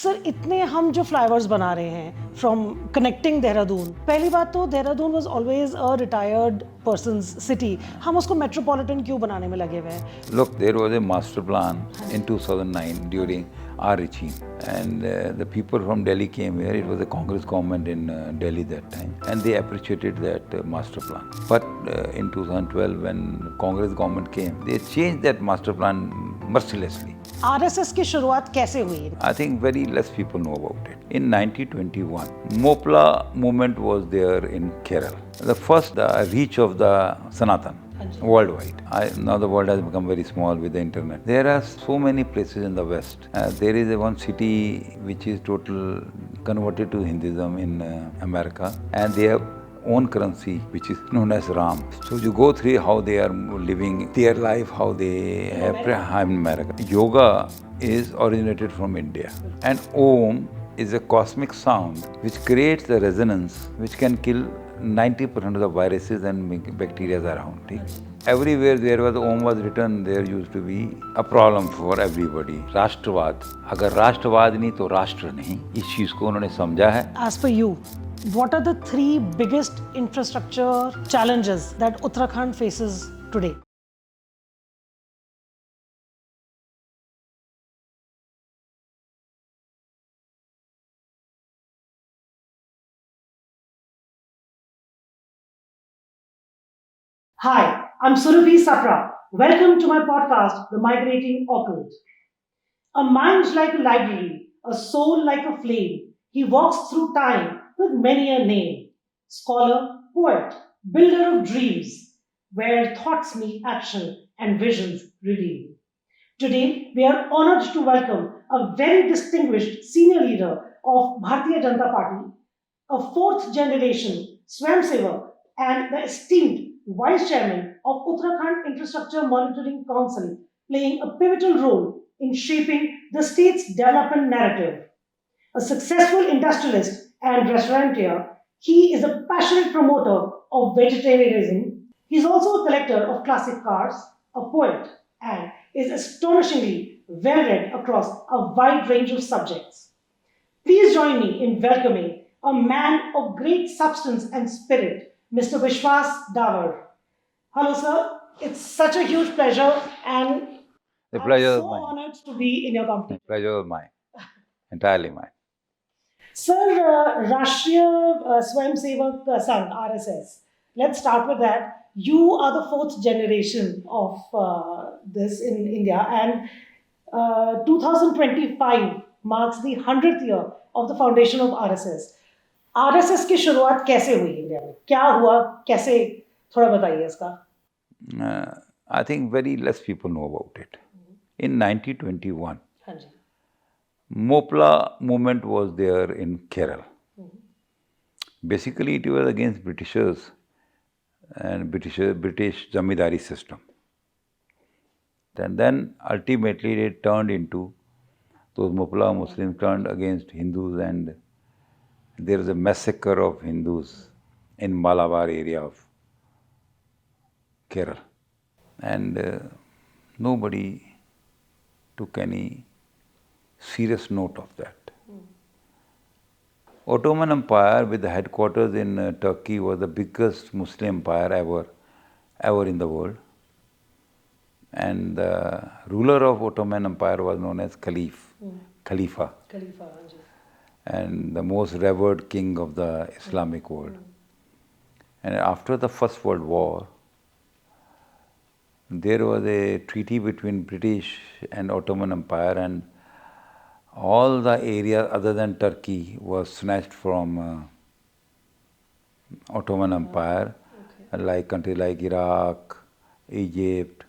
Sir इतने हम जो फ्लाईओवर्स बना रहे हैं फ्रॉम कनेक्टिंग देहरादून, पहली बात तो Dehradun was always a retired persons city, हम उसको मेट्रोपॉलिटन क्यों बनाने में लगे हुए हैं? Look, there was a master plan in 2009 during our regime, and the people from Delhi came here. It was a Congress government in Delhi that time, and they appreciated that master plan. But in 2012, when Congress government came, they changed that master plan mercilessly. RSS की शुरुआत कैसे हुई? I think very less people know about it. In 1921, Mopla movement was there in Kerala. The first reach of the Sanatan worldwide. Now the world has become very small with the internet. There are so many places in the West. There is one city which is total converted to Hinduism in America, and they have own currency which is known as Ram. So you go through how they are living their life, how they have in America. Yoga is originated from India, and Om is a cosmic sound which creates the resonance which can kill 90% of the viruses and bacteria around. Everywhere there was Om was written, there used to be a problem for everybody. राष्ट्रवाद, अगर राष्ट्रवाद नहीं तो राष्ट्र नहीं, इस चीज को उन्होंने समझा है. As for you, what are the 3 biggest infrastructure challenges that Uttarakhand faces today? Hi, I'm Surabhi Sapra. Welcome to my podcast, The Migrating Occult. A mind like a library, a soul like a flame, he walks through time with many a name. Scholar, poet, builder of dreams, where thoughts meet action and visions reveal. Today, we are honored to welcome a very distinguished senior leader of Bharatiya Janata Party, a fourth generation Swayam sevak, and the esteemed Vice Chairman of Uttarakhand Infrastructure Monitoring Council, playing a pivotal role in shaping the state's development narrative. A successful industrialist and restaurateur, he is a passionate promoter of vegetarianism. He is also a collector of classic cars, a poet, and is astonishingly well read across a wide range of subjects. Please join me in welcoming a man of great substance and spirit, Mr. Vishwas Dawar. Hello, sir. It's such a huge pleasure, and The pleasure I'm is so mine. honored to be in your company. The pleasure is mine. Entirely mine. Sir, Rashtriya Swayam Sevak Sangh, RSS. Let's start with that. You are the fourth generation of this in India, and 2025 marks the 100th year of the foundation of RSS. RSS की शुरुआत कैसे हुई India में? क्या हुआ? कैसे? थोड़ा बताइए इसका. I think very less people know about it. In 1921, हाँ जी. Mopla movement was there in Kerala. Basically, it was against Britishers and British Zamindari system. And then ultimately it turned into, those Mopla Muslims turned against Hindus, and there was a massacre of Hindus in Malabar area of Kerala. And nobody took any serious note of that. Ottoman Empire, with the headquarters in Turkey, was the biggest Muslim empire ever in the world. And the ruler of Ottoman Empire was known as Khalifa, and the most revered king of the Islamic world. And after the First World War, there was a treaty between British and Ottoman Empire, and all the area other than Turkey was snatched from Ottoman Empire, like countries like Iraq, Egypt,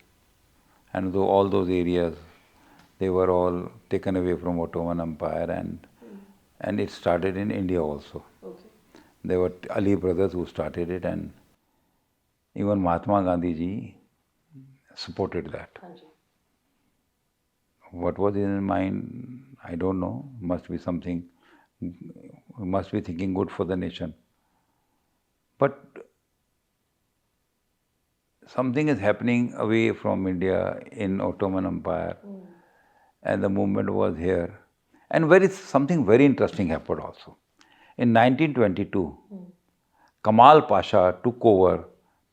and all those areas, they were all taken away from Ottoman Empire, and it started in India also. There were Ali brothers who started it, and even Mahatma Gandhi ji supported that. What was in his mind, I don't know. Must be something, must be thinking good for the nation. But something is happening away from India in Ottoman Empire, and the movement was here. And something very interesting happened also. In 1922, Kamal Pasha took over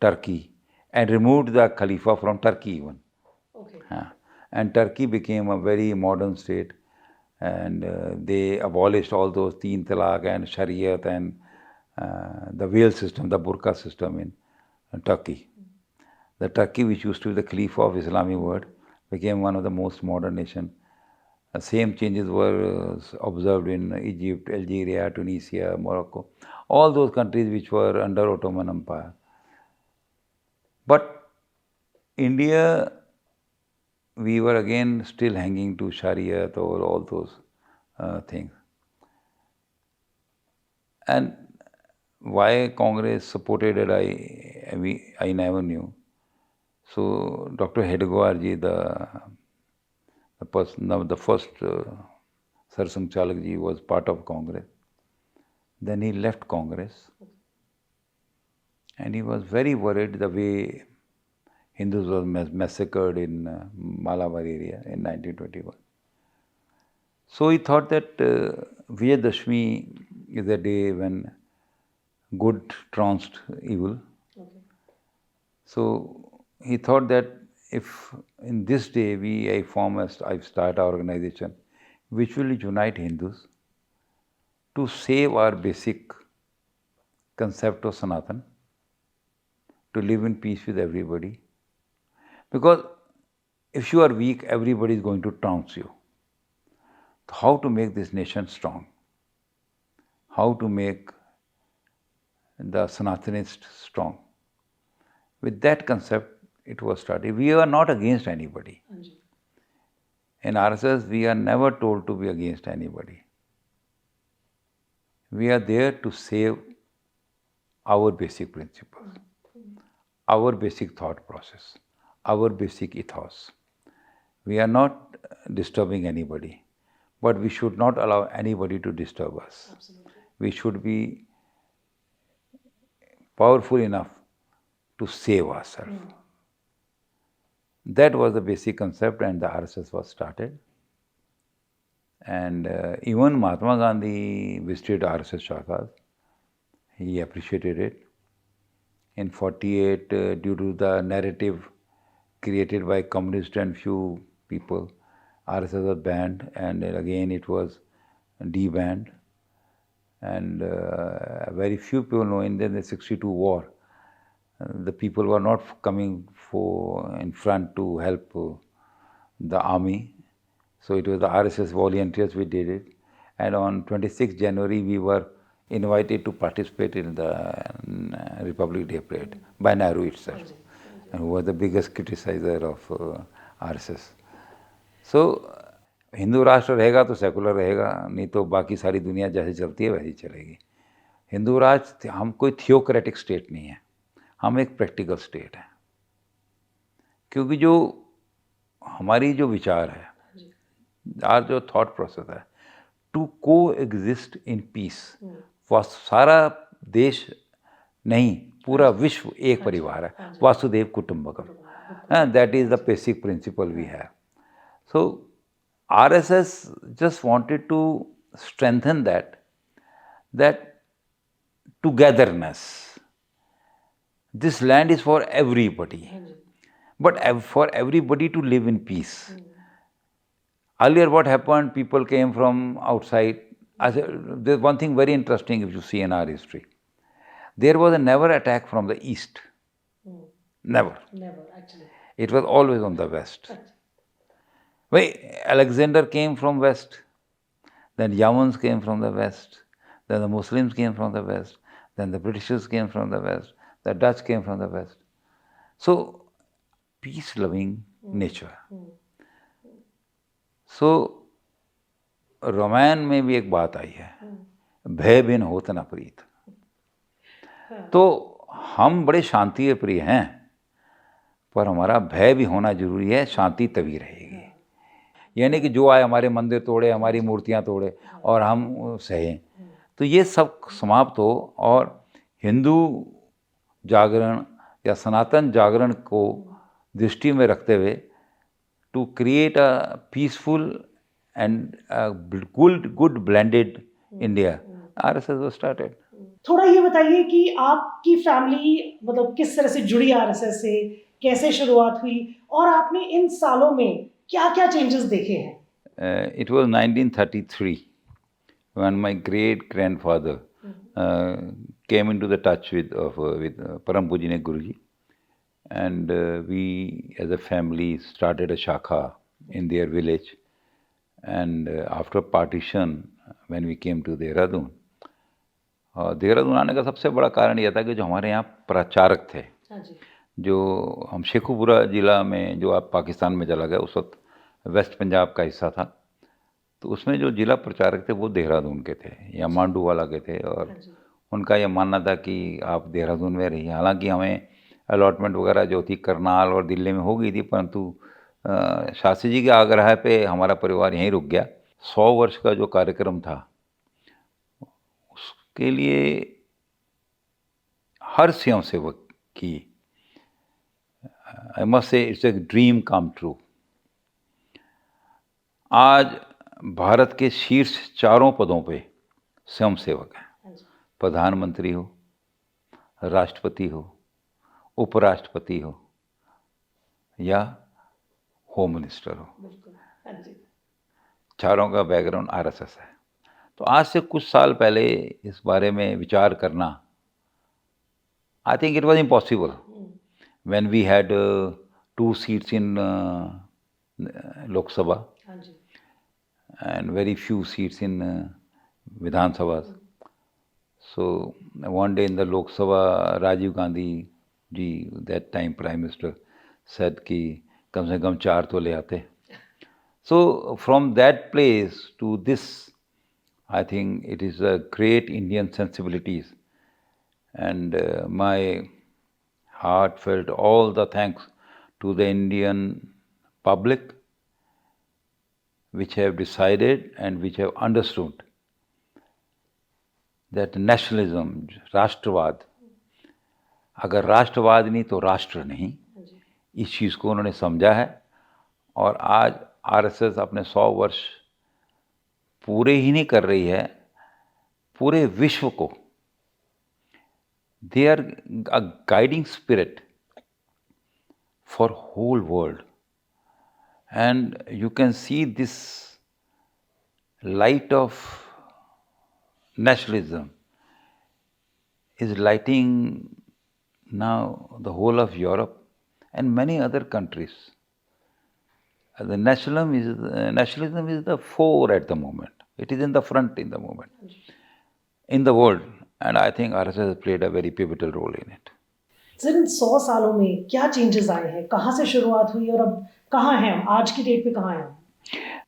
Turkey and removed the Khalifa from Turkey even. Okay. And Turkey became a very modern state, and they abolished all those Teen Talaq and Shariat and the veil system, the burqa system in Turkey. The Turkey, which used to be the Khalifa of Islamic world, became one of the most modern nations. The same changes were observed in Egypt, Algeria, Tunisia, Morocco, all those countries which were under Ottoman Empire. But India, we were again still hanging to Shariat or all those things. And why Congress supported it, I never knew. So Dr. Hedgewar ji, the person, the first Sarsang Chalak ji was part of Congress. Then he left Congress, and he was very worried the way Hindus were massacred in Malabar area in 1921. So he thought that Vijayadashmi is a day when good trounced evil. Okay. So he thought that if in this day I start our organization which will unite Hindus to save our basic concept of Sanatan, to live in peace with everybody. Because if you are weak, everybody is going to trounce you. How to make this nation strong? How to make the Sanatanists strong? With that concept, it was started. We are not against anybody. In RSS, we are never told to be against anybody. We are there to save our basic principles, our basic thought process, our basic ethos. We are not disturbing anybody, but we should not allow anybody to disturb us. Absolutely. We should be powerful enough to save ourselves. That was the basic concept, and the RSS was started. And even Mahatma Gandhi visited RSS Shakas. He appreciated it. In 48, due to the narrative created by communists and few people, RSS was banned, and again it was debanned. And very few people know in the 62 war, the people were not coming in front to help the army. So it was the RSS volunteers who did it. And on 26 January, we were invited to participate in the Republic Day parade by Nehru itself, and who was the biggest criticizer of RSS. So, Hindu राष्ट्र रहेगा तो secular रहेगा, नहीं तो बाकी सारी दुनिया जैसे चलती है वैसी चलेगी. हिंदू राष्ट्र, हम कोई थियोक्रेटिक स्टेट नहीं है, हम एक प्रैक्टिकल स्टेट है. क्योंकि जो हमारी जो विचार है, आज जो थॉट प्रोसेस है, टू को एग्जिस्ट इन पीस. सारा देश नहीं, पूरा विश्व एक परिवार है. Vasudev कुटुंबकम. That is the basic principle we have. So RSS just wanted to strengthen that togetherness. This land is for everybody, but for everybody to live in peace. Earlier what happened, people came from outside. There's one thing very interesting if you see in our history. There was never attack from the east. Never. Never, actually. It was always on the west. Why? Alexander came from west, then Yavans came from the west, then the Muslims came from the west, then the Britishers came from the west, the Dutch came from the west. So, peace-loving nature. So, Ramayan में भी एक बात आई है, भय बिन होत न प्रीत. तो हम बड़े शांति प्रिय हैं, पर हमारा भय भी होना जरूरी है, शांति तभी रहेगी. यानी कि जो आए हमारे मंदिर तोड़े, हमारी मूर्तियां तोड़े और हम सहें, तो ये सब समाप्त हो और हिंदू जागरण या सनातन जागरण को दृष्टि में रखते हुए to create a peaceful and a good blended India, RSS was started. थोड़ा ये बताइए कि आपकी फैमिली मतलब किस तरह से जुड़ी आरएसएस से, कैसे शुरुआत हुई और आपने इन सालों में क्या-क्या चेंजेस देखे हैं? It was 1933 when my great grandfather came into the touch with Param Pujine Guruji, and we as a family started a shakha in their village. And after partition, when we came to Dehradun, Dehradun आने का सबसे बड़ा कारण यह था कि जो हमारे यहाँ प्रचारक थे, हाँ जी। जो हम शेखुपुरा ज़िला में, जो आप पाकिस्तान में चला गया, उस वक्त वेस्ट पंजाब का हिस्सा था, तो उसमें जो जिला प्रचारक थे वो देहरादून के थे या मांडूवाला के थे, और उनका यह मानना था कि आप देहरादून में रहिए। हालांकि हमें अलॉटमेंट वगैरह जो थी करनाल और दिल्ली में हो गई थी, परंतु शास्त्री जी के आग्रह पे हमारा परिवार यहीं रुक गया। 100 वर्ष का जो कार्यक्रम था उसके लिए हर स्वयं सेवक की, I must say it's a dream come true. आज भारत के शीर्ष 4 पदों पे स्वयं सेवक हैं। प्रधानमंत्री हो, राष्ट्रपति हो, उपराष्ट्रपति हो या होम मिनिस्टर हो, चारों का बैकग्राउंड आरएसएस है। तो आज से कुछ साल पहले इस बारे में विचार करना, I think it was impossible when we had 2 seats in Lok Sabha and very few seats in Vidhan Sabhas. So one day in the Lok Sabha, Rajiv Gandhi ji, that time Prime Minister, said कि कम से कम 4 तो ले आते. So from that place to this, I think it is a great Indian sensibilities, and my heartfelt all the thanks to the Indian public which have decided and which have understood that nationalism, राष्ट्रवाद, अगर राष्ट्रवाद नहीं तो राष्ट्र नहीं, इस चीज़ को उन्होंने समझा है। और आज आरएसएस अपने 100 वर्ष पूरे ही नहीं कर रही है, पूरे विश्व को, they are a guiding spirit for whole world. And you can see this light of nationalism is lighting now the whole of Europe and many other countries. The nationalism is the fore at the moment. It is in the front in the moment, in the world. And I think RSS has played a very pivotal role in it. Sir, इन 100 सालों में क्या changes आए हैं? कहाँ से शुरुआत हुई और अब कहाँ हैं हम? आज की डेट पे कहाँ हैं हम?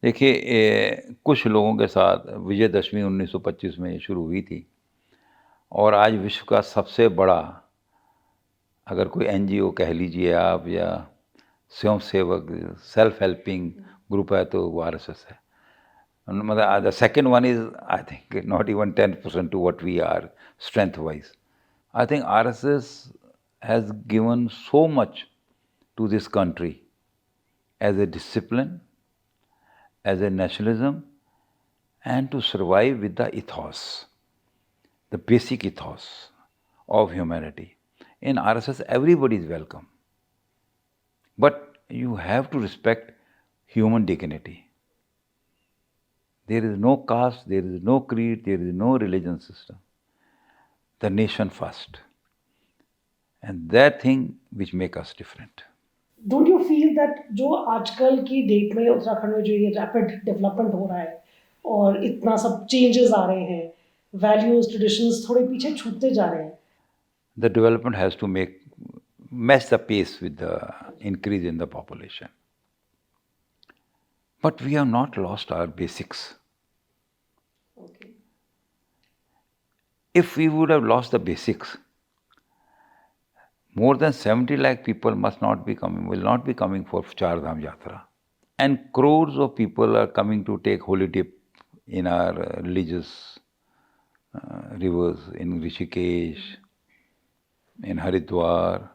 देखिए, कुछ लोगों के साथ विजयदशमी 1925 में शुरू हुई थी, और आज विश्व का सबसे बड़ा, अगर कोई एनजीओ कह लीजिए आप, या स्वयं सेवक सेल्फ हेल्पिंग ग्रुप है, तो वो आरएसएस है. मतलब the second one is, I think, not even 10% to what we are strength wise. I think RSS has given so much to this country as a discipline, as a nationalism, and to survive with the ethos, the basic ethos of humanity. In RSS, everybody is welcome. But you have to respect human dignity. There is no caste, there is no creed, there is no religion system. The nation first. And that thing which make us different. Don't you feel that जो आजकल की date में उत्तराखंड में जो ये rapid development हो रहा है और इतना सब चेंजेस आ रहे हैं, वैल्यूज ट्रेडिशंस थोड़े पीछे छूटते जा रहे हैं? The development has to match the pace with the increase in the population. But we have not lost our basics. Okay. If we would have lost the basics, more than 70 lakh people will not be coming for Char Dham Yatra. And crores of people are coming to take holy dip in our religious rivers, in Rishikesh, in Haridwar,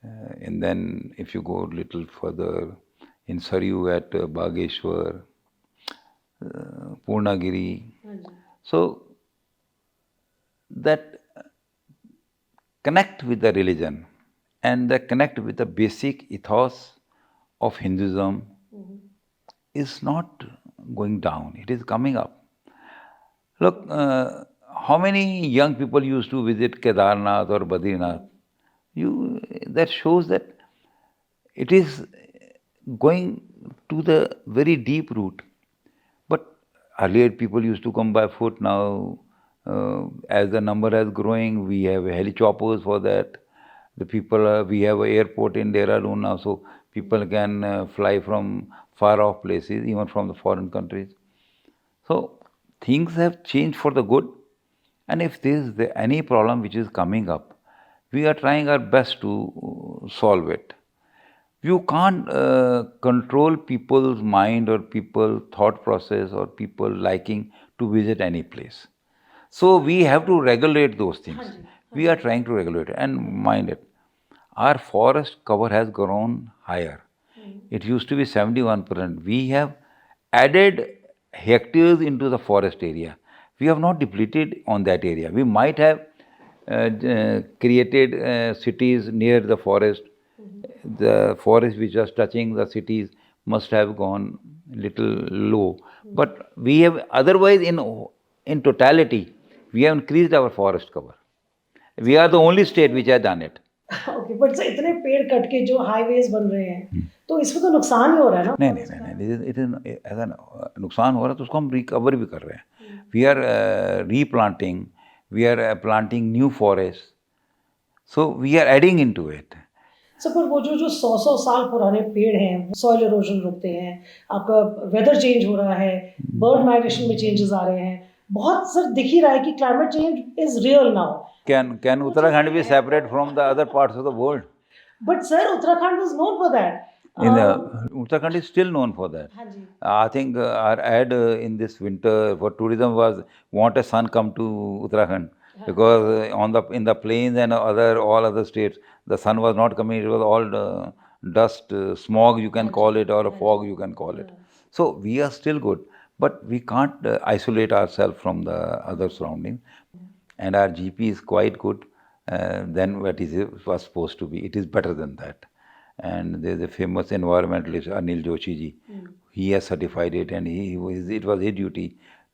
and then if you go a little further, in Saryu at Bageshwar, Purnagiri. हाँ जी, So that connect with the religion and the connect with the basic ethos of Hinduism is not going down, it is coming up. Look, how many young people used to visit Kedarnath or Badrinath? That shows that it is going to the very deep root. But earlier people used to come by foot. Now, as the number is growing, we have helichoppers for that. We have an airport in Dehradun now, so people can fly from far off places, even from the foreign countries. So things have changed for the good, and if there is any problem which is coming up, we are trying our best to solve it. You can't control people's mind or people thought process or people liking to visit any place. So we have to regulate those हाँ things. जी, हाँ We are trying to regulate it. And mind it, our forest cover has grown higher. It used to be 71%. We have added hectares into the forest area. We have not depleted on that area. We might have created cities near the forest. The forest which was touching the cities must have gone little low. But we have otherwise in totality, we have increased our forest cover. We are the only state which has done it. Okay, but sir इतने पेड़ cut के जो highways बन रहे हैं, तो इसमें तो नुकसान ही हो रहा है ना? नहीं, इट इज ऐसा नुकसान हो रहा है तो उसको हम रिकवर भी कर रहे हैं. We are replanting, we are planting new forest, so we are adding into it. Sir पर वो जो 100 साल पुराने पेड़ हैं, सॉइल इरोजन रुकते हैं, आपका वेदर चेंज हो रहा है, बर्ड माइग्रेशन में चेंजेस आ रहे हैं, बहुत सर दिख ही रहा है कि climate change is real now. Can Uttarakhand be separate from the other parts of the world? But sir Uttarakhand was known for that. Uttarakhand is still known for that. हाँ जी, I think our ad in this winter for tourism was "Want a sun, come to Uttarakhand," because in the plains and all other states, the sun was not coming. It was all dust, smog you can call it, or a fog you can call it. So we are still good, but we can't isolate ourselves from the other surroundings. And our GP is quite good than what it was supposed to be. It is better than that. And there's a famous environmentalist, Anil Joshi ji. He has certified it, and it was his duty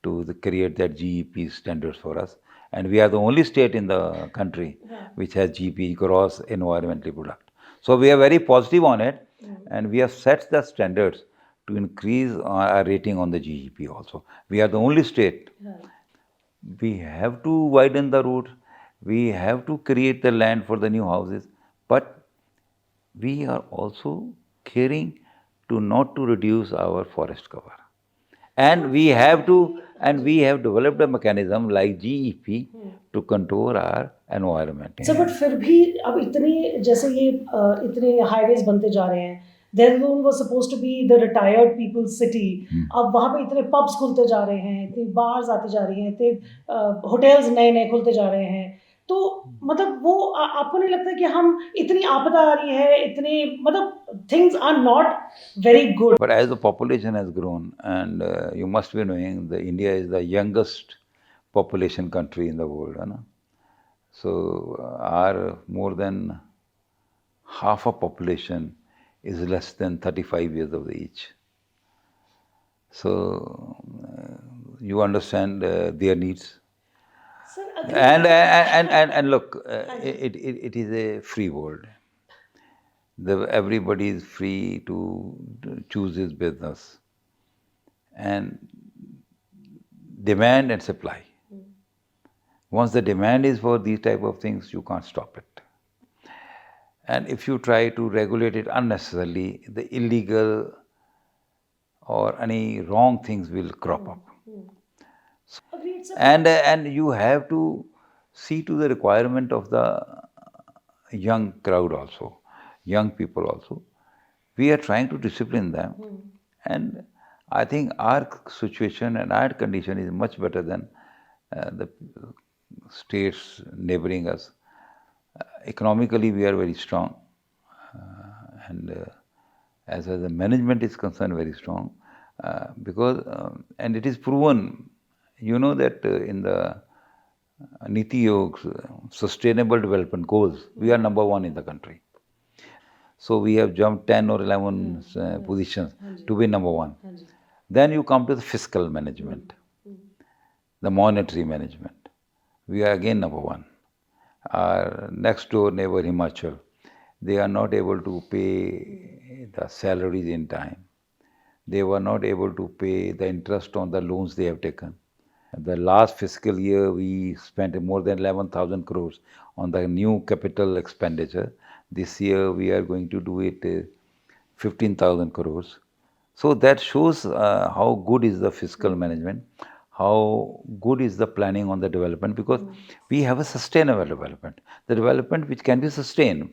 to create that GEP standards for us. And we are the only state in the country which has GP, gross environmental product. So we are very positive on it, and we have set the standards to increase our rating on the GEP also. We are the only state. We have to widen the roads, we have to create the land for the new houses, but we are also caring to not to reduce our forest cover. And we have developed a mechanism like GEP to control our environment. Sir but फिर भी अब इतने जैसे ये इतने highways बनते जा रहे हैं, Dehradun was suppose to be the retired people's city. अब वहाँ पे इतने पब्स खुलते जा रहे हैं, इतनी बार्स आती जा रही हैं, इतने होटल्स नए नए खुलते जा रहे हैं. तो मतलब वो आपको नहीं लगता कि हम इतनी आपदा आ रही है, इतने मतलब things are not very good? But as the population has grown, and you must be knowing that India is the youngest population country in the world, you know? So our more than half a population is less than 35 years of age. So you understand their needs. Sir And look, it is a free world. Everybody is free to choose his business, and demand and supply. Once the demand is for these type of things, you can't stop it. And if you try to regulate it unnecessarily, the illegal or any wrong things will crop up. agreed, sir. And you have to see to the requirement of the young crowd also, young people also. We are trying to discipline them, and I think our situation and our condition is much better than the states neighboring us. Economically, we are very strong, and as far as the management is concerned, very strong. And it is proven, you know that in the Niti Yog's Sustainable Development Goals, we are number one in the country. So we have jumped 10 or 11 positions to be number one. Then you come to the fiscal management, the monetary management. We are again number one. Our next door neighbor Himachal, they are not able to pay the salaries in time. They were not able to pay the interest on the loans they have taken. The last fiscal year, we spent more than 11,000 crores on the new capital expenditure. This year, we are going to do it 15,000 crores. So that shows how good is the fiscal management, how good is the planning on the development, because we have a sustainable development, the development which can be sustained.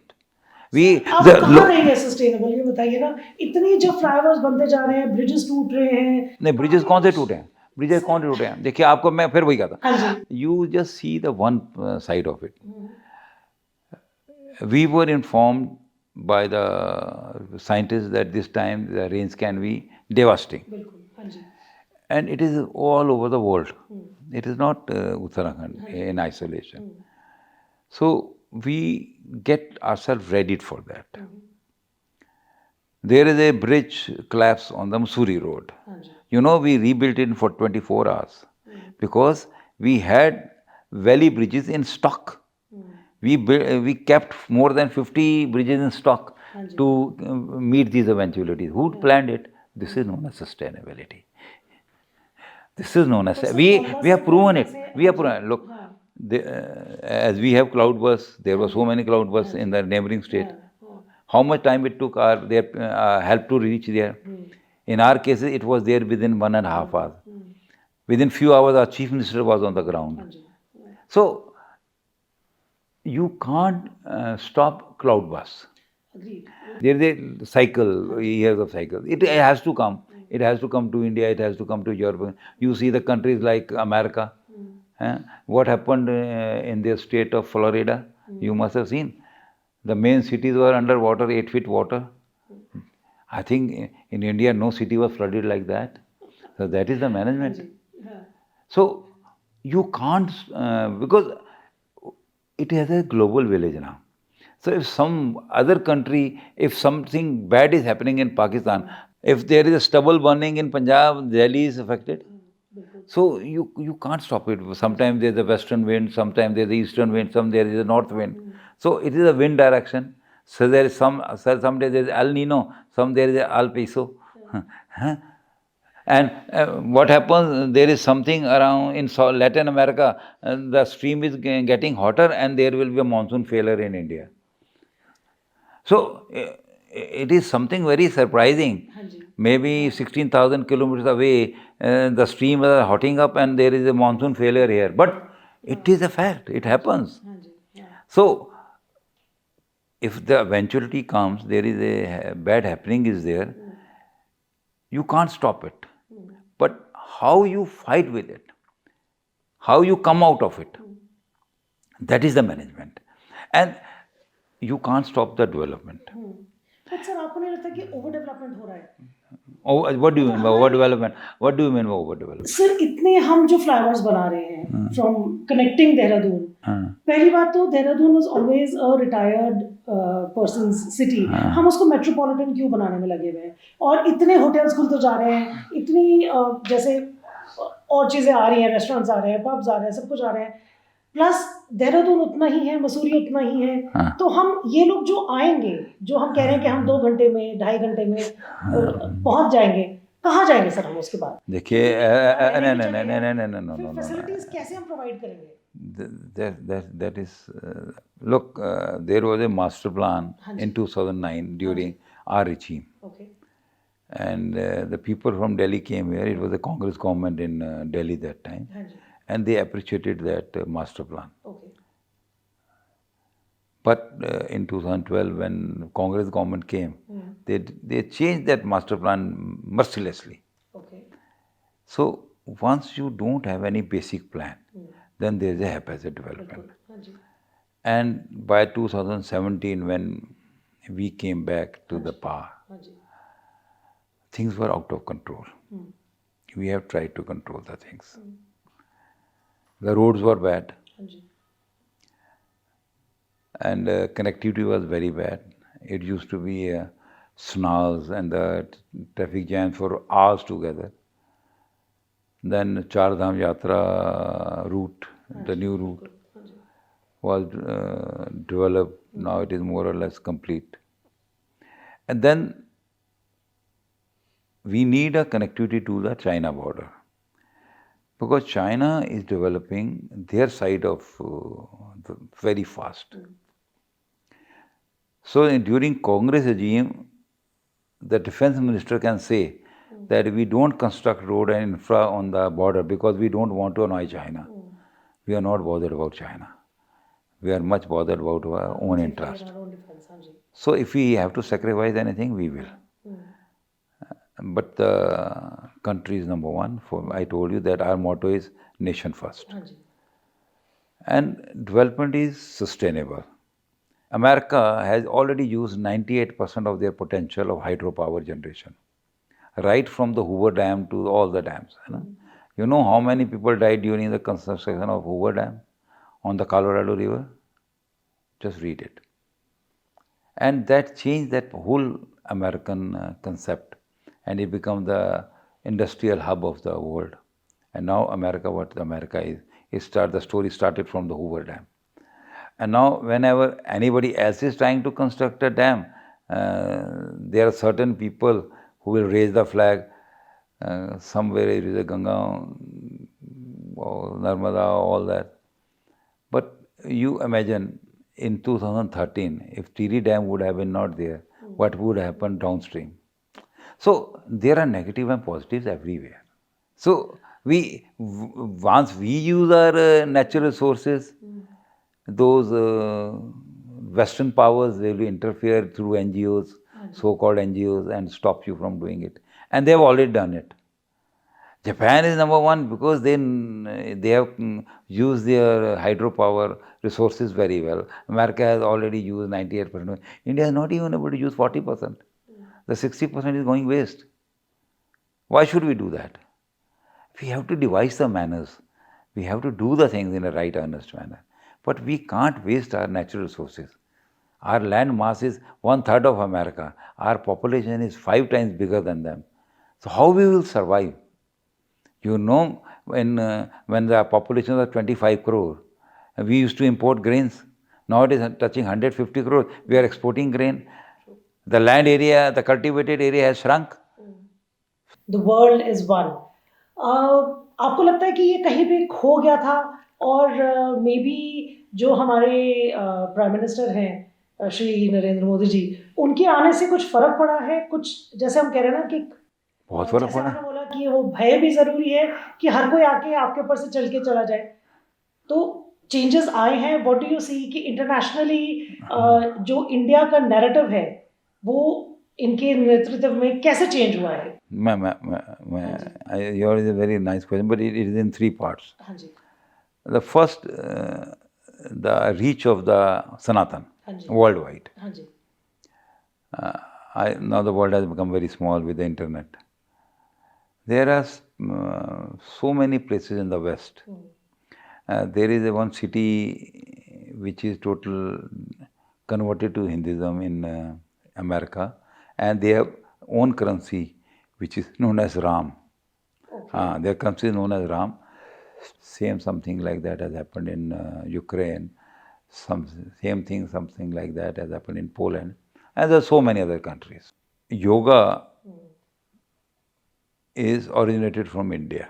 We अब the कहाँ रही है sustainable, ये बताइए ना। इतनी जो flyovers बनते जा रहे हैं, ब्रिजेस टूट रहे हैं। नहीं, ब्रिजेस कौन से टूटे हैं? ब्रिजेस कौन से टूटे हैं? देखिए, आपको मैं फिर वही कहता, हाँ जी। You just see the one side of it. We were informed by the scientists that this time the rains can be devastating. बिल्कुल, हाँ जी। And it is all over the world. It is not Uttarakhand in isolation. So we get ourselves ready for that. There is a bridge collapse on the Mussoorie road. You know, we rebuilt it for 24 hours because we had valley bridges in stock. We kept more than 50 bridges in stock to meet these eventualities. Who planned it? This is known as sustainability. This is known as, we have proven it. We have proven it. Look, as we have cloudbursts, there were so many cloudbursts in the neighboring state. How much time it took their help to reach there? In our cases, it was there within 1.5 hours. Within few hours, our chief minister was on the ground. So you can't stop cloudbursts. Agreed. There is a cycle, years of cycle. It has to come. It has to come to India, it has to come to Europe. You see the countries like America. What happened in the state of Florida? You must have seen. The main cities were underwater, 8 feet water. I think in India, no city was flooded like that. So that is the management. So you can't, because it has a global village now. So if some other country, if something bad is happening in Pakistan, if there is a stubble burning in Punjab, Delhi is affected. So you can't stop it. Sometimes there's a western wind, sometimes there's the eastern wind, some there is a north wind. So it is a wind direction. So there is some days there is El Nino, some there is El Piso. And what happens, there is something around in Latin America, the stream is getting hotter and there will be a monsoon failure in India. So it is something very surprising. Maybe 16,000 kilometers away, the stream is hotting up and there is a monsoon failure here. But it is a fact, it happens. So if the eventuality comes, there is a bad happening is there, you can't stop it. But how you fight with it, how you come out of it, that is the management. And you can't stop the development. But sir, आपको नहीं लगता कि over development हो रहा है? Oh, what do you mean by overdevelopment? What do you mean by overdevelopment? Sir, इतने हम जो फ्लाईओवर्स बना रहे हैं फ्रॉम कनेक्टिंग देहरादून, पहली बात तो Dehradun was always a retired persons city, हम उसको मेट्रोपॉलिटन क्यों बनाने में लगे हुए हैं? और इतने होटल्स खुलते जा रहे हैं, इतनी जैसे और चीज़ें आ रही हैं, रेस्टोरेंट्स आ रहे हैं, पब्स आ रहे हैं, सब कुछ आ रहे हैं, प्लस देहरादून उतना ही है, मसूरी उतना ही है। तो हम ये लोग जो आएंगे, जो हम कह रहे हैं कि हम 2 घंटे में 2.5 घंटे में पहुंच जाएंगे, कहाँ जाएंगे सर हम उसके बाद? देखिए, no. फैसिलिटीज कैसे हम प्रोवाइड करेंगे? That is, look, there was a master plan in 2009 during our regime. Okay. And the people from Delhi came here. It was a Congress government in Delhi that time. And they appreciated that master plan. Okay. But in 2012, when Congress government came, they changed that master plan mercilessly. Okay. So once you don't have any basic plan, then there is a haphazard development. And by 2017, when we came back to the power, things were out of control. We have tried to control the things. The roads were bad, and connectivity was very bad. It used to be snarls and the traffic jams for hours together. Then Char Dham Yatra route, the new route, was developed. Now it is more or less complete. And then we need a connectivity to the China border, because China is developing their side of very fast. So during Congress regime, the defense minister can say that we don't construct road and infra on the border because we don't want to annoy China. We are not bothered about China. We are much bothered about our own interest. So if we have to sacrifice anything, we will. But the country is number one. I told you that our motto is nation first. And development is sustainable. America has already used 98% of their potential of hydropower generation, right from the Hoover Dam to all the dams. You know how many people died during the construction of Hoover Dam on the Colorado River? Just read it. And that changed that whole American concept, and it became the industrial hub of the world. And now America, what America is, the story started from the Hoover Dam. And now whenever anybody else is trying to construct a dam, there are certain people who will raise the flag. Somewhere it is a Ganga, or Narmada, all that. But you imagine in 2013, if Tiri Dam would have been not there, what would happen downstream? So there are negative and positives everywhere. So once we use our natural resources, those Western powers will interfere through NGOs, so-called NGOs, and stop you from doing it. And they have already done it. Japan is number one because they have used their hydropower resources very well. America has already used 98%. India is not even able to use 40%. The 60% is going waste. Why should we do that? We have to devise the manners. We have to do the things in a right, earnest manner. But we can't waste our natural resources. Our land mass is 1/3 of America. Our population is 5 times bigger than them. So how we will survive? You know, when the population was 25 crore, we used to import grains. Now it is touching 150 crore. We are exporting grain. The land area, the cultivated area has shrunk. The world is one. आपको लगता है कि ये कहीं पे खो गया था, और मे बी जो हमारे प्राइम मिनिस्टर हैं श्री नरेंद्र मोदी जी, उनके आने से कुछ फर्क पड़ा है? कुछ जैसे हम कह रहे हैं ना कि बहुत फर्क पड़ा। आपने बोला कि वो भय भी जरूरी है कि हर कोई आके आपके ऊपर से चल के चला जाए, तो चेंजेस आए हैं. व्हाट डू यू सी कि इंटरनेशनली जो इंडिया का नैरेटिव है वो इनके नेतृत्व में कैसे चेंज हुआ है? Yours is a very nice question, but it is in 3 parts. The first, the reach of the Sanatan worldwide. Now the world has become very small with the internet. There are so many places in the West. There is one city which is total converted to Hinduism in America, and they have own currency which is known as Ram. Their currency is known as Ram. Something like that has happened in Ukraine. Same thing, something like that has happened in Poland. And there are so many other countries. Yoga is originated from India.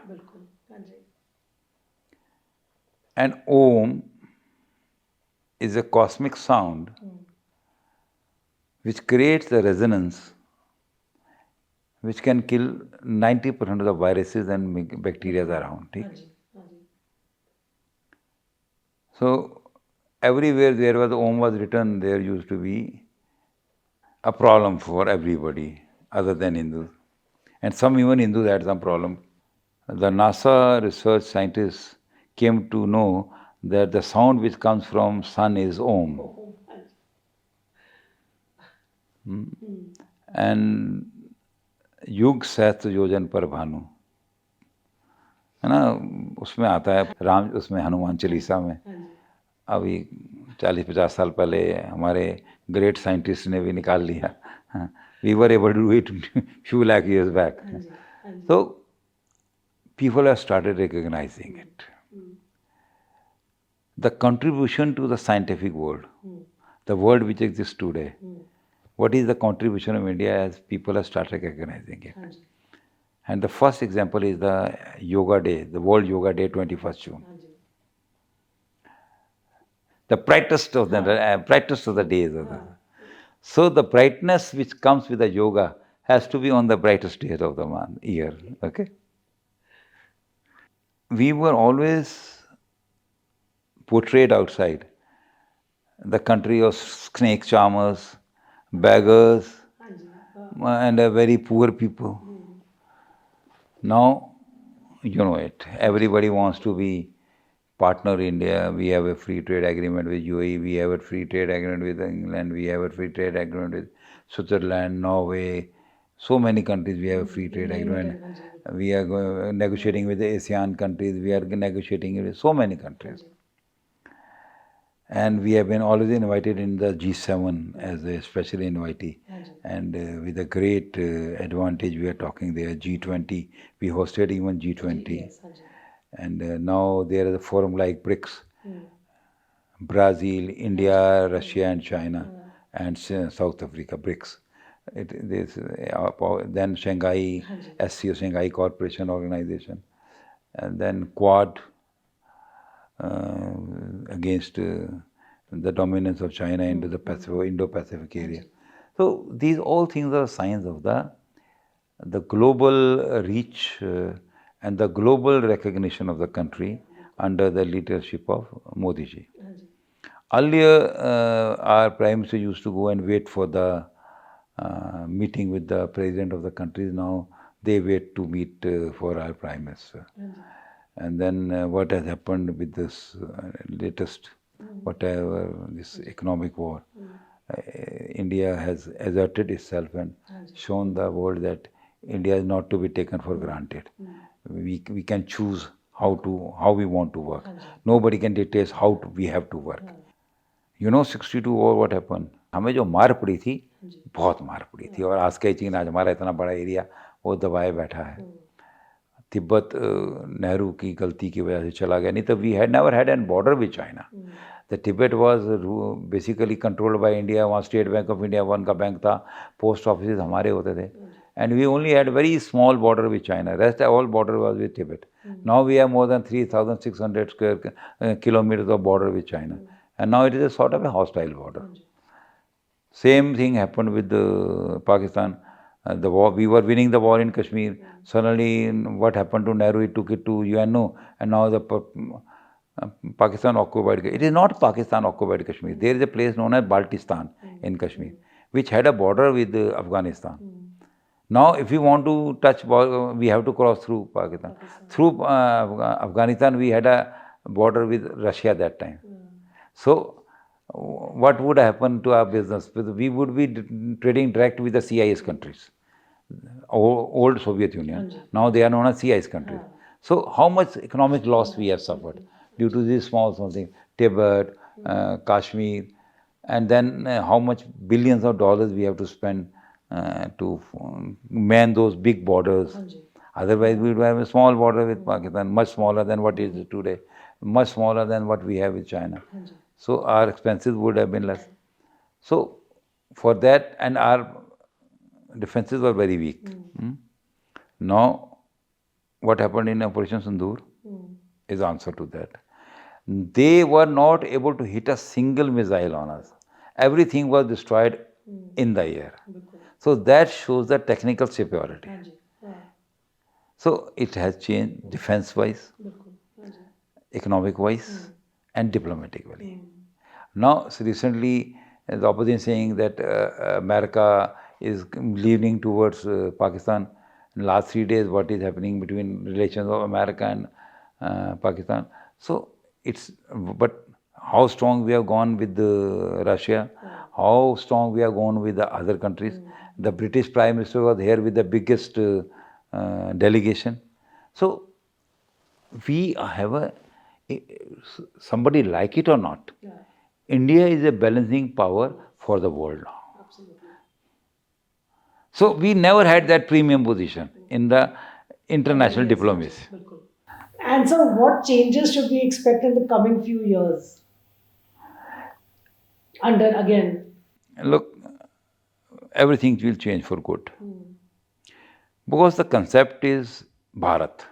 And Om is a cosmic sound which creates the resonance which can kill 90% of the viruses and bacteria around. So everywhere where the Om was written, there used to be a problem for everybody other than Hindus. And some even Hindus had some problem. The NASA research scientists came to know that the sound which comes from sun is Om. And युग सहस्त्र योजन पर भानु, है ना, उसमें आता है राम, उसमें हनुमान चालीसा में। अभी 40-50 साल पहले हमारे ग्रेट साइंटिस्ट ने भी निकाल लिया। We were able to do it few lakh years back. तो people have started recognizing it. The contribution to the scientific world, the world which exists today, what is the contribution of India as people have started recognizing it? And the first example is the Yoga Day, the World Yoga Day, 21st June. The brightest of the days. So the brightness which comes with the yoga has to be on the brightest day of the year. Okay. We were always portrayed outside the country of snake charmers, beggars, and very poor people. Now, you know it. Everybody wants to be partner India. We have a free trade agreement with UAE. We have a free trade agreement with England. We have a free trade agreement with Switzerland, Norway. So many countries we have a free trade agreement. We are negotiating with the ASEAN countries. We are negotiating with so many countries. And we have been always invited in the G7 as a special invitee. And with a great advantage, we are talking there. G20, we hosted even G20. And now there is a forum like BRICS, Brazil, India, Russia and China, and South Africa, BRICS. Then Shanghai, SCO, Shanghai Cooperation Organization, and then Quad, against the dominance of China into the Indo-Pacific area. So these all things are signs of the global reach and the global recognition of the country under the leadership of Modi ji. Earlier, our Prime Minister used to go and wait for the meeting with the President of the country. Now they wait to meet for our Prime Minister. And then what has happened with this latest, whatever, this economic war, India has asserted itself and shown the world that India is not to be taken for granted. We can choose how we want to work. Nobody can dictate how we have to work. You know 62 war what happened? हमें जो मार पड़ी थी, बहुत मार पड़ी थी, और आज का चीन, आज हमारा इतना बड़ा एरिया वो दबाए बैठा है। तिब्बत नेहरू की गलती की वजह से चला गया, नहीं तो we had never had an border with China. The Tibet was basically controlled by India. वहाँ स्टेट बैंक ऑफ इंडिया वन का बैंक था, पोस्ट ऑफिस हमारे होते थे, and we only had very small border with China. Rest all border was with Tibet. Now we have more than 3,600 square kilometers of border with China, and now it is a sort of a hostile border. Same thing happened with Pakistan. The war, we were winning the war in Kashmir. Suddenly, what happened to Nehru? He took it to UNO, and now the Pakistan occupied. It is not Pakistan occupied Kashmir. There is a place known as Baltistan in Kashmir, which had a border with Afghanistan. Now, if we want to touch, we have to cross through Pakistan. Through Afghanistan, we had a border with Russia that time. So, what would happen to our business? We would be trading direct with the CIS countries, old Soviet Union. Now they are known as CIS countries. So, how much economic loss we have suffered due to these small things, Tibet, Kashmir, and then how much billions of dollars we have to spend to man those big borders. Otherwise, we would have a small border with Pakistan, much smaller than what it is today, much smaller than what we have with China. So our expenses would have been less. So for that, and our defenses were very weak. Now, what happened in Operation Sindoor is answer to that. They were not able to hit a single missile on us. Everything was destroyed in the air. So that shows the technical superiority. So it has changed defense-wise, economic-wise, and diplomatically. Now, so recently, the opposition is saying that America is leaning towards Pakistan. In the last 3 days, what is happening between relations of America and Pakistan. So it's, but how strong we have gone with Russia, how strong we have gone with the other countries. The British Prime Minister was here with the biggest delegation. So we have somebody like it or not, India is a balancing power for the world now. So we never had that premium position in the international diplomacy. And so, what changes should we expect in the coming few years? Under again. Look, everything will change for good. Because the concept is Bharat.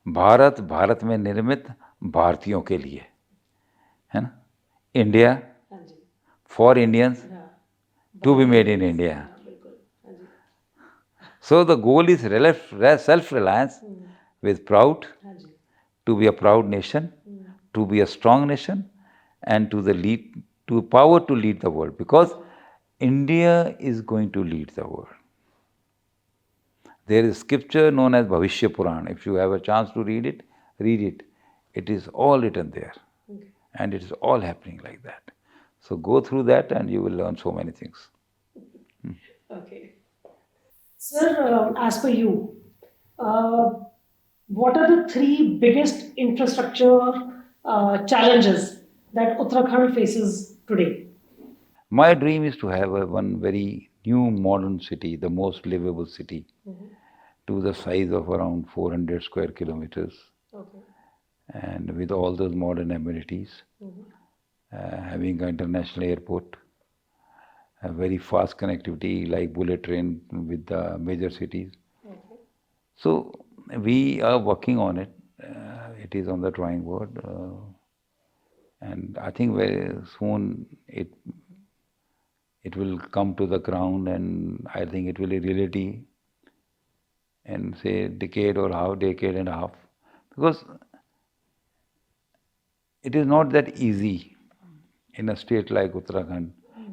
Bharat Bharat में निर्मित भारतीयों के लिए है ना, India for Indians to be made in India. So the goal is self-reliance with proud, to be a proud nation, to be a strong nation, and to power to lead the world. Because India is going to lead the world. There is scripture known as Bhavishya Purana. If you have a chance to read it, read it. It is all written there. And it is all happening like that. So go through that and you will learn so many things. Okay. Sir, as per you, what are the three biggest infrastructure challenges that Uttarakhand faces today? My dream is to have one very new modern city, the most livable city, to the size of around 400 square kilometers, and with all those modern amenities, having an international airport, a very fast connectivity like bullet train with the major cities. So we are working on it. It is on the drawing board, and I think very soon it will come to the ground, and I think it will be reality in say decade and a half, because it is not that easy in a state like Uttarakhand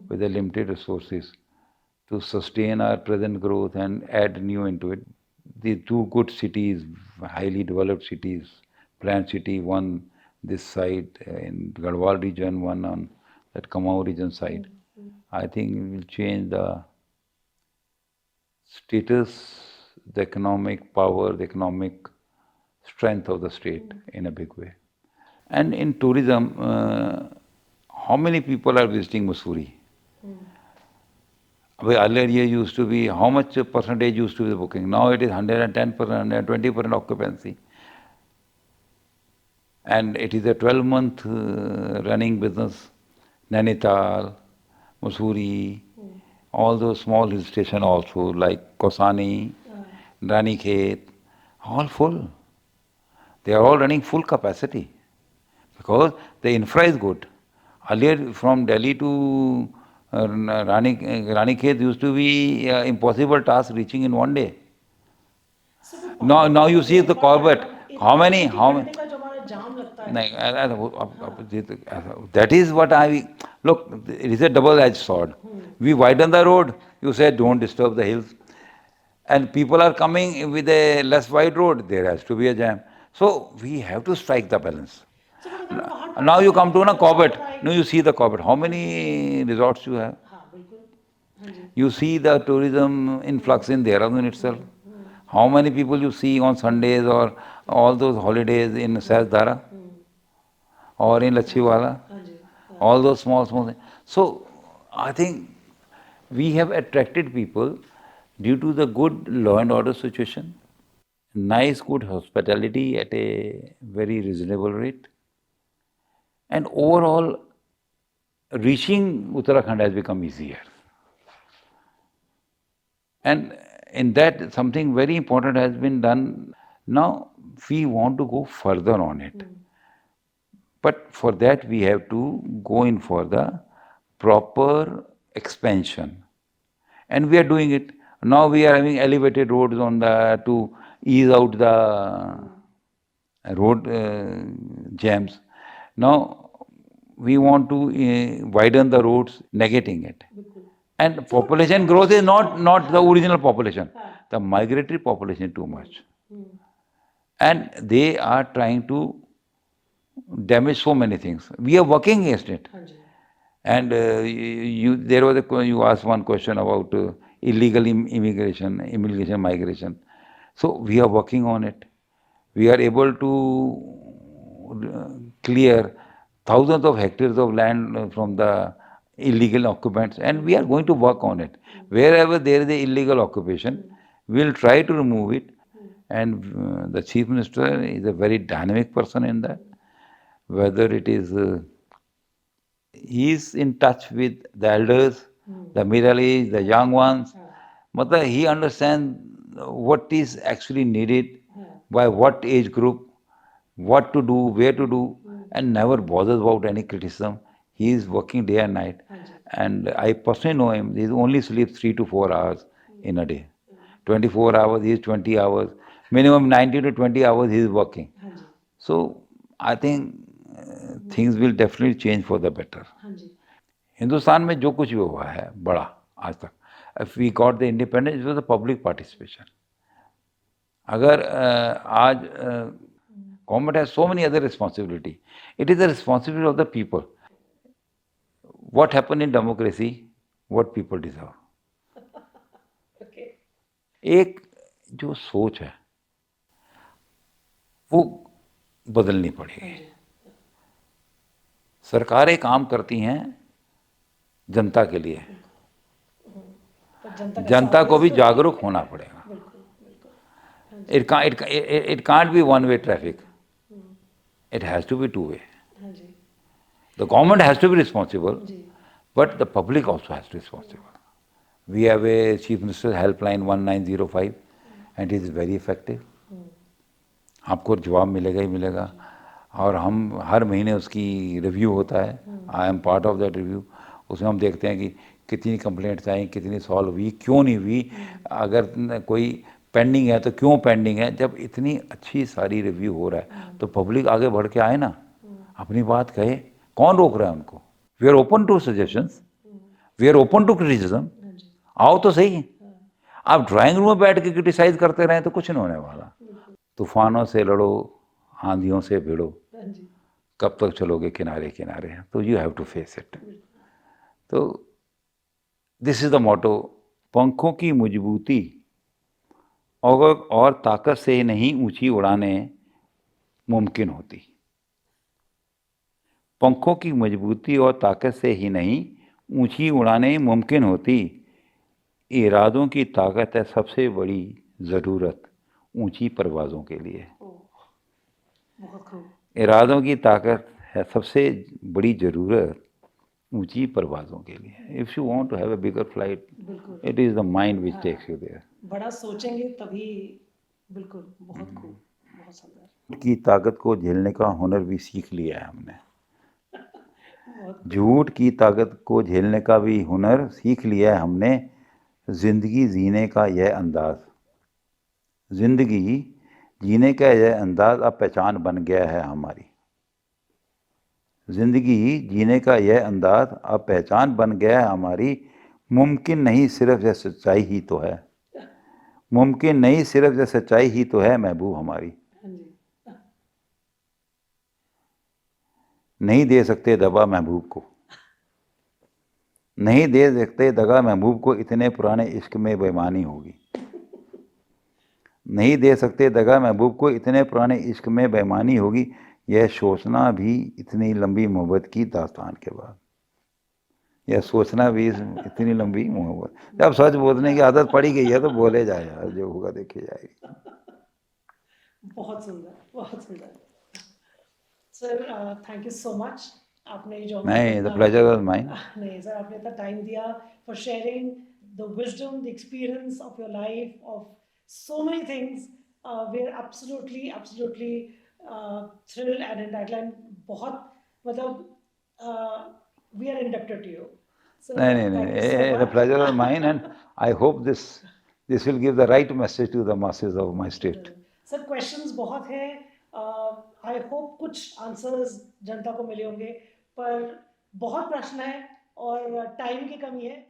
with the limited resources to sustain our present growth and add new into it. The two good cities, highly developed cities, planned city, one this side in Garhwal region, one on that Kamau region side, I think it will change the status, the economic power, the economic strength of the state in a big way. And in tourism, how many people are visiting Mussoorie? Earlier year used to be, how much percentage used to be the booking? Now it is 110%, 120% occupancy. And it is a 12-month running business. Nainital, Mussoorie, all those small hill stations also, like Kosani, Ranikhet, all full. They are all running full capacity because the infra is good. Earlier from Delhi to Ranikhet used to be impossible task reaching in one day. Now you see the Corbett. How many? That is what look. It is a double-edged sword. We widen the road. You say don't disturb the hills, and people are coming with a less wide road. There has to be a jam. So we have to strike the balance. Now you come to Corbett. Now you see the Corbett. How many resorts you have? You see the tourism influx in Dehradun itself. How many people you see on Sundays or all those holidays in Sahdara or in Lachiwala? All those small things. So I think we have attracted people due to the good law and order situation, nice, good hospitality at a very reasonable rate, and overall reaching Uttarakhand has become easier. And in that, something very important has been done. Now we want to go further on it. But for that, we have to go in for the proper expansion. And we are doing it. Now we are having elevated roads on to ease out the road jams. Now we want to widen the roads, negating it. And population growth is not the original population. The migratory population too much. And they are trying to damage so many things. We are working against it. हाँ जी And there was you asked one question about illegal immigration, migration. So we are working on it. We are able to clear thousands of hectares of land from the illegal occupants, and we are going to work on it. Wherever there is a illegal occupation, we will try to remove it. And the chief minister is a very dynamic person in that. Whether it is he is in touch with the elders, the middle age, the young ones. Matlab he understands what is actually needed by what age group, what to do, where to do, and never bothers about any criticism. He is working day and night. And I personally know him. He only sleeps 3 to 4 hours in a day. 24 hours, he is 20 hours. Minimum 19 to 20 hours he is working. So I think things will definitely change for the better. Hindustan में जो कुछ भी हुआ है बड़ा आज तक, if we got the independence, it was the public participation. अगर आज government has so many other responsibility, it is the responsibility of the people. What happened in democracy, what people deserve. एक जो सोच है वो बदलनी पड़ेगी. सरकारें काम करती हैं जनता के लिए, जनता को भी जागरूक होना पड़ेगा. It can't be one way traffic. It has to be two way. The government has to be responsible, but the public also has to be responsible. We have a chief minister's helpline 1905 and it is very effective. आपको जवाब मिलेगा ही मिलेगा. और हम हर महीने उसकी review होता है. I am part of that review. उसमें हम देखते हैं कि कितनी कंप्लेंट्स आई, कितनी सॉल्व हुई, क्यों नहीं हुई, अगर कोई पेंडिंग है तो क्यों पेंडिंग है. जब इतनी अच्छी सारी रिव्यू हो रहा है तो पब्लिक आगे बढ़ के आए ना, अपनी बात कहे. कौन रोक रहा है उनको? We are open to suggestions, we are open to criticism. आओ तो सही. आप ड्राइंग रूम में बैठ के क्रिटिसाइज करते रहें तो कुछ नहीं होने वाला. तूफानों से लड़ो, आंधियों से भिड़ो, कब तक चलोगे किनारे किनारे. तो you have to face it. तो दिस इज द मोटो. पंखों की मजबूती और ताकत से नहीं ऊंची उड़ानें मुमकिन होती. पंखों की मजबूती और ताकत से ही नहीं ऊंची उड़ानें मुमकिन होती. इरादों की ताकत है सबसे बड़ी ज़रूरत ऊंची परवाज़ों के लिए. इरादों की ताकत है सबसे बड़ी ज़रूरत ऊंची परवाज़ों के लिए. If you want to have a bigger flight, it is the mind which takes you there. बड़ा सोचेंगे तभी. बिल्कुल, बहुत खूब, बहुत सुंदर. की ताकत को झेलने का हुनर भी सीख लिया है हमने. झूठ की ताकत को झेलने का भी हुनर सीख लिया है हमने. जिंदगी जीने का यह अंदाज, जिंदगी जीने का यह अंदाज अब पहचान बन गया है हमारी. जिंदगी जीने का यह अंदाज अब पहचान बन गया है हमारी. मुमकिन नहीं सिर्फ यह सच्चाई ही तो है, मुमकिन नहीं सिर्फ यह सच्चाई ही तो है महबूब हमारी. नहीं दे सकते दबा महबूब को, नहीं दे सकते दगा महबूब को. इतने पुराने इश्क में बेईमानी होगी. नहीं दे सकते दगा महबूब को, इतने पुराने इश्क में बेईमानी होगी. यह सोचना भी इतनी लंबी मोहब्बत की दास्तान के बाद, यह सोचना भी इतनी लंबी मोहब्बत. जब सच बोलने की आदत पड़ी गई है तो बोले जाए यार, जो होगा देखी जाएगी. बहुत सुंदर, बहुत सुंदर. Sir thank you so much. आपने जो नहीं, द प्लेजर वाज माइन. नहीं सर, आपने इतना टाइम दिया for sharing the wisdom, the experience of your life, of so many things. We are absolutely thrilled and enlightened. बहुत मतलब we are indebted to you. So, नहीं, the pleasure was mine, and I hope this will give the right message to the masses of my state. Sir questions बहुत हैं. I hope कुछ answers जनता को मिले होंगे, पर बहुत प्रश्न है और टाइम की कमी है.